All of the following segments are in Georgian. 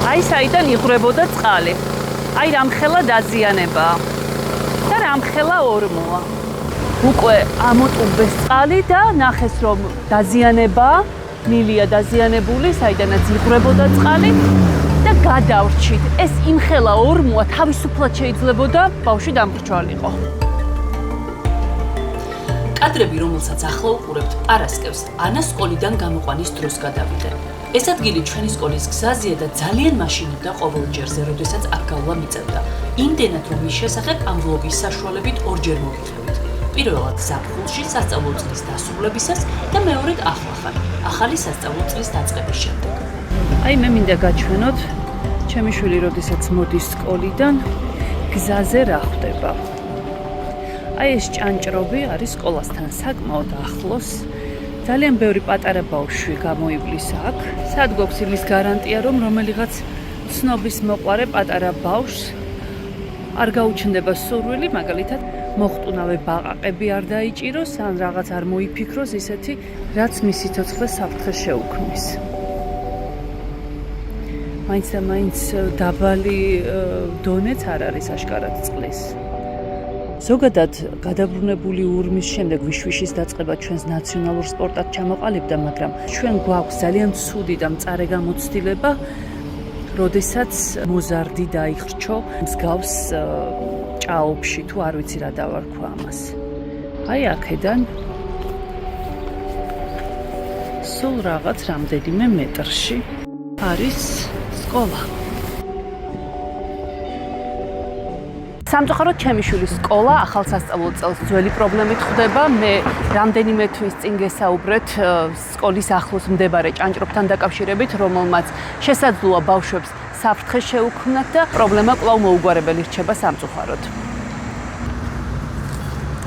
აი საიდან იღვრებოდა წყალი. აი რამხელა დაზიანებაა. და რამხელა ორმოა. უკვე ამოტუბეს წყალი და ნახეს რომ დაზიანებაა, მილია დაზიანებული, საიდანაც იღვრებოდა წყალი და გადავრჩით. ეს იმხელა ორმოა თავისუფლად შეიძლებოდა ბავშვი დამრჩვალიყო. კადრები, რომელსაც ახლა უყურებთ, პარასკევს ანას სკოლიდან გამოყვანის დროს გადავიდე. ეს ადგილი ჩვენი სკოლის გზაზეა და ძალიან მაშინობდა ყოველ ჯერზე, როდესაც აქ გავლა მიწევდა. იმდენად რომ მის შესახებ ამ ვლოგის საშუალებით ორჯერ მოგიხსენებთ. პირველად ზაფხულში სასწავლო წლის დასრულებისას და მეორედ ახლახან, ახალი სასწავლო წლის დაწყების შემდეგ. აი მე მინდა გაჩვენოთ ჩემი შვილი როდესაც მოდის სკოლიდან გზაზე რა ხდება. აი ეს ჭანჭრობი არის სკოლასთან საკმაოდ ახლოს. ძალიან ბევრი პატარა ბავშვი გამოივლის აქ. სად გვაქვს იმის გარანტია რომ რომელიღაც ცნობის მოყარე პატარა ბავშვს არ გაუჩნდება სურვილი, მაგალითად მოხტუნავე ბაყაყები არ დაიჭიროს ან რაღაც არ მოიფიქროს ისეთი, რაც მის სიცოცხლეს საფრთხეს შეუქმნის. მაინც და მაინც დაბალი დონეც არ არის აშკარად წყლის. ზოგადად გადაბრუნებული ურმის შემდეგ ვიშვიშის დაწყება ჩვენს ნაციონალურ სპორტად ჩამოყალიბდა, მაგრამ ჩვენ გვაქვს ძალიან ცუდი და მწარე გამოცდილება, როდესაც მოზარდი დაიხრჩო მსგავს ჭაობში თუ არ ვიცი რა დავარქვა ამას. აი აქედან სულ რაღაც რამდენიმე მეტრში არის სკოლა. სამწუხაროდ ჩემი შვილის სკოლა ახალ სასწავლო წელს ძველი პრობლემით ხვდება. მე რამდენიმე თვის წინ გესაუბრეთ სკოლის ახლოს მდებარე ჭანჭრობთან დაკავშირებით, რომელმაც შესაძლოა ბავშვებს საფრთხე შეუქმნათ და პრობლემა კვლავ მოუგვარებელი რჩება სამწუხაროდ.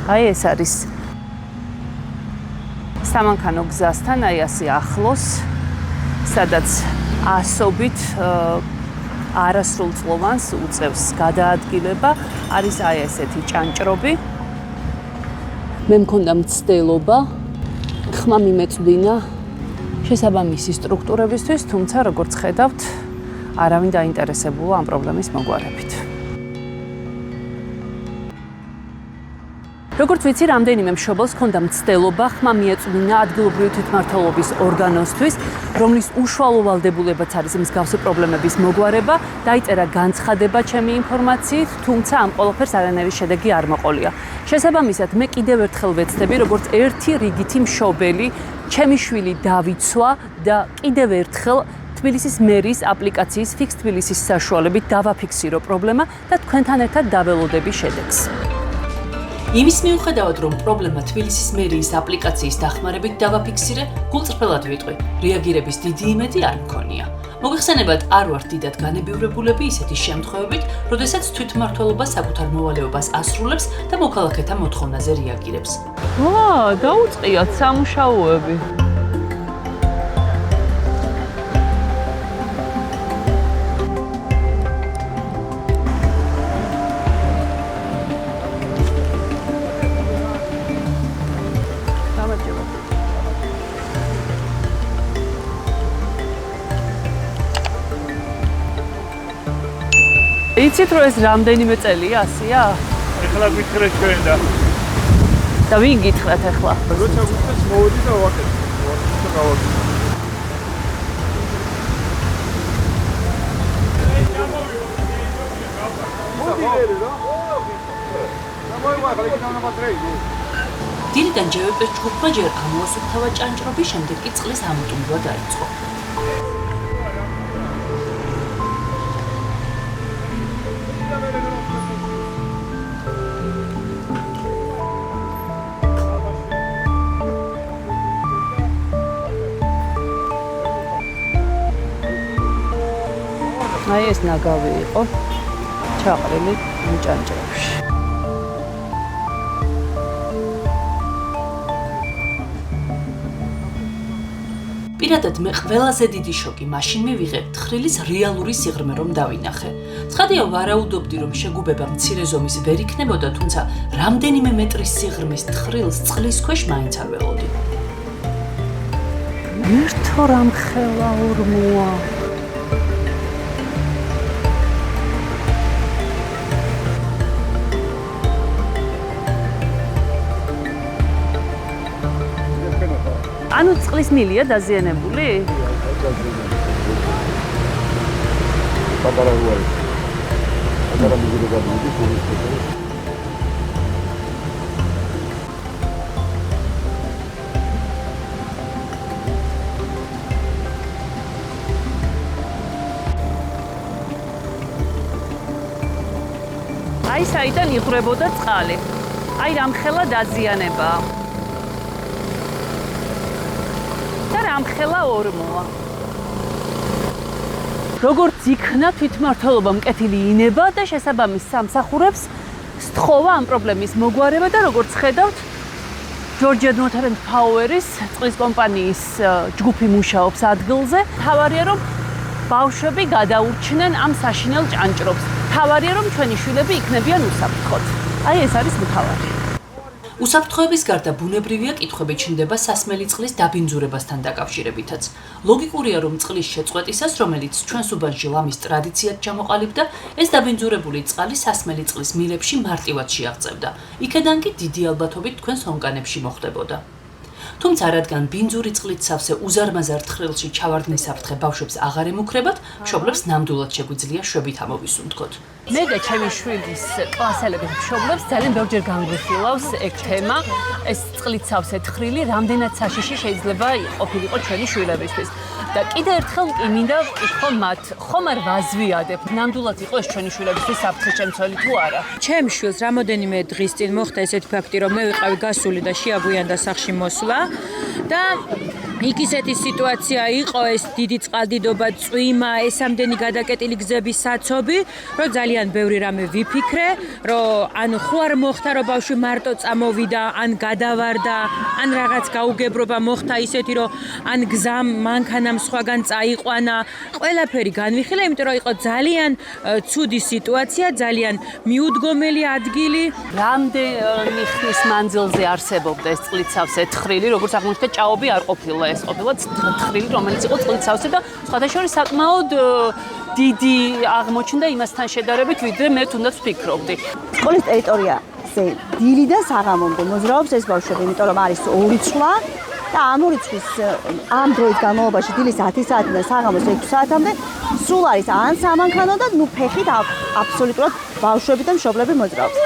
აი ეს არის სამანქანო გზასთან, აი ასე ახლოს, სადაც ასობით არასრულწლოვანს უწევს გადაადგილება, არის აი ესეთი ჭანჭრობი. მე მქონდა მცდელობა, ხმა მიმეწვდინა შესაბამისი სტრუქტურებისთვის, თუმცა როგორც ხედავთ, არავინ დაინტერესებულა ამ პრობლემის მოგვარებით. როგორც ვიცი, რამდენიმე მშობელს ჰქონდა მცდელობა ხმა მიეწვდინა ადგილობრივი თვითმმართველობის ორგანოსთვის, რომლის უშუალო ვალდებულებაც არის მსგავსი პრობლემების მოგვარება, დაიწერა განცხადება ჩემი ინფორმაციით, თუმცა ამ ყველაფერს არანაირი შედეგი არ მოყოლია. შესაბამისად, მე კიდევ ერთხელ ვეცდები, როგორც ერთი რიგითი მშობელი, ჩემი შვილი დავიცვა და კიდევ ერთხელ თბილისის მერის აპლიკაციის Fix თბილისის საშუალებით დავაფიქსირო პრობლემა და თქვენთან ერთად დაველოდები შედეგს. იმის მიუხედავად, რომ პრობლემა თბილისის მერიის აპლიკაციის დახმარებით დავაფიქსირე, გულწრფელად ვიტყვი, რეაგირების დიდი იმედი არ მქონია. მოგეხსენებათ, არ ვართ დიდად განებივრებულები ისეთი შემთხვევებით, როდესაც თვითმმართველობა საკუთარ მოვალეობას ასრულებს და მოქალაქეთა მოთხოვნაზე რეაგირებს. დაუწყიათ სამუშაოები. იცით რომ ეს რამდენიმე წელია ასია? ეხლა გითხრეთ ჩვენ და ვინ გითხრათ ეხლა? როცა გითხრათ მოვიდი და ვაკეთებ. დილიდან ჯევეპეს ჯგუფმა ჯერ ამოასუფთავა ჭანჭრობი, შემდეგ კი წყლის ამოტუმბვა დაიწყო. აი ეს ნაგავი იყო ჩაყრილი ჭანჭრებში. პირადად მე ყველაზე დიდი შოკი მაშინ მივიღე თხრილის რეალური სიღრმე რომ დავინახე. ცხადია ვარაუდობდი რომ შეგუბება მცირე ზომის ვერ იქნებოდა, თუმცა რამდენიმე მეტრის სიღრმის თხრილს წყლის ქვეშ მაინც არ ველოდი. ერთო რამხელა ორმოა. ანუ წყლის მილია დაზიანებული? პატარა როარი. პატარა მიგდო გადმოდი პოლიციაში. აი საიდან იღვრებოდა წყალი. აი რამხელა დაზიანებაა. და რამხელა ორმოა. როგორც იქნა თვითმმართველობა მკეთილი ინება და შესაბამის სამსახურებს სთხოვა ამ პრობლემის მოგვარება და როგორც ხედავთ ჯორჯ ნოთერენ ფაუერის წყლის კომპანიის ჯგუფი მუშაობს ადგილზე. თავარია რომ ბავშვები გადაურჩნენ ამ საშინელ ჭანჭრობს. თავარია რომ ჩვენი შვილები იქნებიან უსაფრთხოდ. აი ეს არის მთავარი. უსაფრთხოების გარდა ბუნებრივია კითხვები ჩნდება სასმელი წყლის დაბინძურებასთან დაკავშირებითაც. ლოგიკურია რომ წყლის შეწყვეტისას, რომელიც ჩვენს უბანში ლამის ტრადიციად ჩამოყალიბდა, ეს დაბინძურებული წყალი სასმელი წყლის მილებში მარტივად შეაღწევდა. იქედან კი დიდი ალბათობით თქვენს ონკანებში მოხდებოდა. თუმცა რადგან ბინძური წყლით სავსე უზარმაზარ თხრილში ჩავარდნის საფრთხე ბავშვებს აღარ ემუქრებათ, მშობლებს ნამდვილად შეგვიძლია შვებით ამოვისუნთქოთ. მე და ჩემი შვილის კლასელების მშობლებს ძალიან ბევრჯერ განგვიხილავს ეგ თემა, ეს წყლით სავსე თხრილი რამდენად საშიში შეიძლება ყოფილიყო ჩვენი შვილებისთვის. და კიდევ ერთხელ კი მინდა ვკითხო მათ, ხომ არ ვაზვიადებ, ნამდვილად იყო ეს ჩვენი შვილებისთვის საფრთხეშემცველი თუ არა. ჩემ შვილს რამოდენიმე დღის წინ მოხდა ესეთი ფაქტი, რომ მე ვიყავი გასული და შეაბუიანდა სახში მოსვლა და იქ ისეთი სიტუაცია იყო, ეს დიდი წყალდიდობა, წვიმა, ეს ამდენი გადაკეტილი გზების საცობი, რომ ძალიან ბევრი რამე ვიფიქრე, რომ ან ხო არ მოხდა, რომ ბავშვი მარტო წამოვიდა, ან გადავარდა, ან რაღაც გაუგებრობა მოხდა ისეთი, რომ ან გზა მანქანამ სხვაგან წაიყვანა, ყველაფერი განვიხილე, იმიტომ რომ იყო ძალიან ცუდი სიტუაცია, ძალიან მიუდგომელი ადგილი. რამდენი ხნის მანძილზე არსებობდა ეს წყლით სავსე თხრილი, როგორც აღმოჩნდა, ჭაობი არ ყოფილა, ეს ყოფილა თხრილი, რომელიც იყო წყლით სავსე და სხვადასხვა საკმაოდ დიდი აღმოჩნდა იმასთან შედარებით, ვიდრე მე თუნდაც ვფიქრობდი. სკოლის ტერიტორიაზე დილიდან საღამომდე მოძრაობს ეს ბავშვები, იმიტომ რომ არის ორი ცვლა და ამ ორი ცვლის ამ დროის განმავლობაში დილის 10 საათიდან საღამოს 6 საათამდე სულ არის ან სამანქანო და ნუ ფეხით აბსოლუტურად ბავშვები და მშობლები მოძრაობს.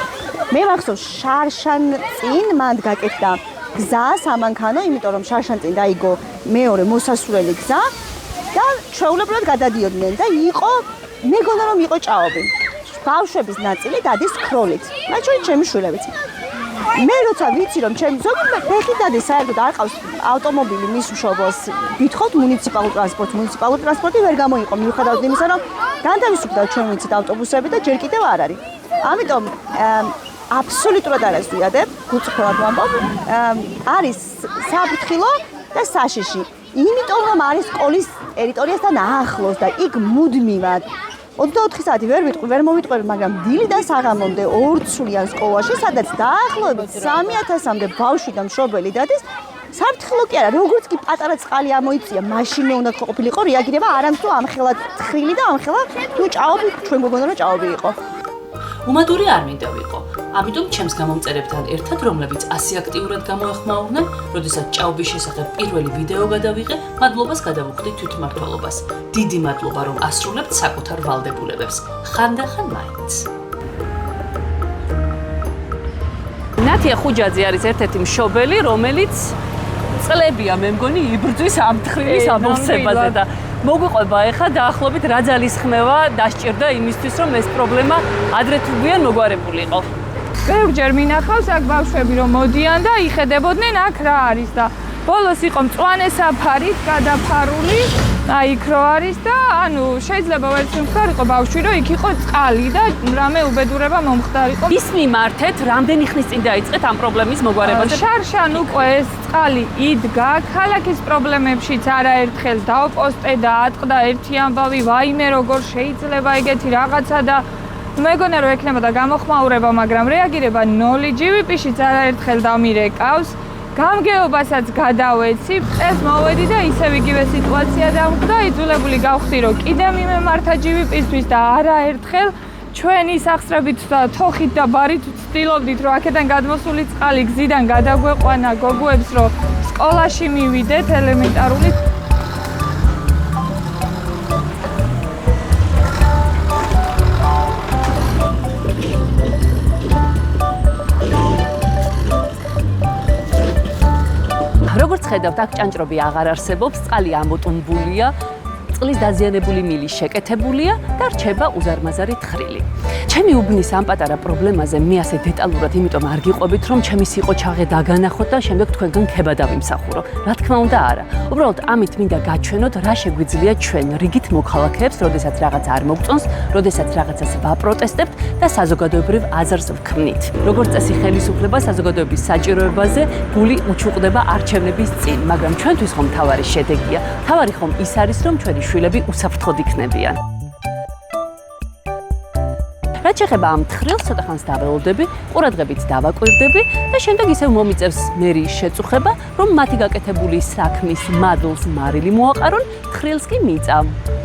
მე მახსოვს შარშან წინ მანდ გაკეთდა გზა სამანქანო, იმიტომ რომ შარშან წინ დაიგო მეორე მოსასვლელი გზა და ჩვეულებრივად გადადიოდნენ და იყო მეგონა რომ იყო ჭაობი. ბავშვების ნაწილი დადის ქროლით. მათ შორის ჩემი შვილებიც. მე როცა ვიცი რომ ჩემი ზოგი ფეხით დადის, საერთოდ არ ყავს ავტომობილი მის მშობელს, ვითხოვთ მუნიციპალურ ტრანსპორტს. მუნიციპალური ტრანსპორტი ვერ გამოიყო, მიუხედავად იმისა, რომ განთავისუფლდა ჩვენ ვიცით ავტობუსები და ჯერ კიდევ არ არის. ამიტომ აბსოლუტურად არ ასვიადებ, გულწრფელად ვამბობ, არის საფრთხილო და საშიში. იმიტომ რომ არის სკოლის ტერიტორიასთან ახლოს და იქ მუდმივად 24 საათი ვერ მოვიტყვევ, მაგრამ დილიდან საღამომდე ორცვლიან სკოლაში, სადაც დაახლოებით 3000-მდე ბავშვი და მშობელი დადის, საფრთხილო კი არა, როგორც კი პატარა წყალი ამოიწია, მაშინ მე უნდა ყოფილიყო რეაგირება, არამედ თუ ამხელა თხრილი და ამხელა თუ ჭაობი, ჩვენ გვგონა რომ ჭაობი იყო. უმადური არ მინდა ვიყო. ამიტომ ჩემს გამომწერებთან ერთად, რომლებიც ასე აქტიურად გამოეხმაურნენ, როდესაც ჭაობის შესახებ პირველი ვიდეო გადავიღე, მადლობას გადავუხდი თვითმმართველობას. დიდი მადლობა, რომ ასრულებთ საკუთარ ვალდებულებებს. ხანდახან მაინც. ნათია ხუჯაძე არის ერთ-ერთი მშობელი, რომელიც წლებია მე მგონი იბრძვის ამ თხრილის ამოვსებაზე და მოგვიყვება ეხა დაახლოებით რა ძალისხმევა დასჭირდა იმისთვის, რომ ეს პრობლემა ადრე თუ გვიან მოგვარებულიყო. ბევრჯერ მინახავს აქ ბავშვები რომ მოდიან და იხედებოდნენ აქ რა არის და ბოლოს იყო მწვანე საფარით გადაფარული, აი იქ რო არის და ანუ შეიძლება ვერც მიხარიყო ბავშვი რომ იქ იყო წყალი და რამე უბედურება მომხდარიყო. ის მიმართეთ რამდენი ხნის წინ დაიწყეთ ამ პრობლემის მოგვარებაზე? შარშან უკვე ეს წყალი იდგა, ქალაქის პრობლემებშიც არაერთხელ დავპოსტე და ატყდა ერთი ამბავი, ვაიმე როგორ შეიძლება ეგეთი რაღაცა და მეგონა რომ ექნებოდა გამოხმაურება, მაგრამ რეაგირება ნოლი, GVP-შიც არაერთხელ დამირეკავს. გამგეობასაც გადავეცი, წელს მოვედი და ისევ იგივე სიტუაცია დამკვდა, იძულებული გავხდი რომ კიდე მიმემართა GVP-ისთვის და არაერთხელ ჩვენი სახსრებით და თოხით და ბარით ვცდილობდით, რომ აქედან გადმოსული წყალი გზიდან გადაგვეყვანა გოგოებს, რომ სკოლაში მივიდეთ ელემენტარული. როგორც ხედავთ, აქ ჭანჭრობი აღარ არსებობს, წყალი ამოტუნბულია, წყლის დაზიანებული მილი შეკეთებულია და რჩება უზარმაზარი თხრილი. ჩემი უბნის ამ პატარა პრობლემაზე მე ასე დეტალურად იმიტომ არ გიყვებით, რომ ჩემი სიყოჩაღე დაგანახოთ და შემდეგ თქვენგან ქება დავიმსახურო. რა თქმა უნდა, არა. უბრალოდ ამით მინდა გაჩვენოთ, რა შეგვიძლია ჩვენ რიგით მოქალაქეებს, როდესაც რაღაც არ მოგწონს, როდესაც რაღაცას ვაპროტესტებთ და საზოგადოებრივ აზრს ვქრნით. როგორც წესი, ხელისუფლება საზოგადოების საჭიროებაზე გული უჩუყდება არჩევნების წინ, მაგრამ ჩვენთვის ხომ მთავარი შედეგია. მთავარი ხომ ის არის, რომ ჩვენი შვილები უსაფრთხოდ იქნებიან. რაც შეეხება ამ თხრილს, ცოტა ხანს დაველოდები, ყურადღებით დავაკვირდები და შემდეგ ისევ მომიწევს მერიის შეწუხება, რომ მათი გაკეთებული საქმის მადლს მარილი მოაყარონ, თხრილს კი მიწავ.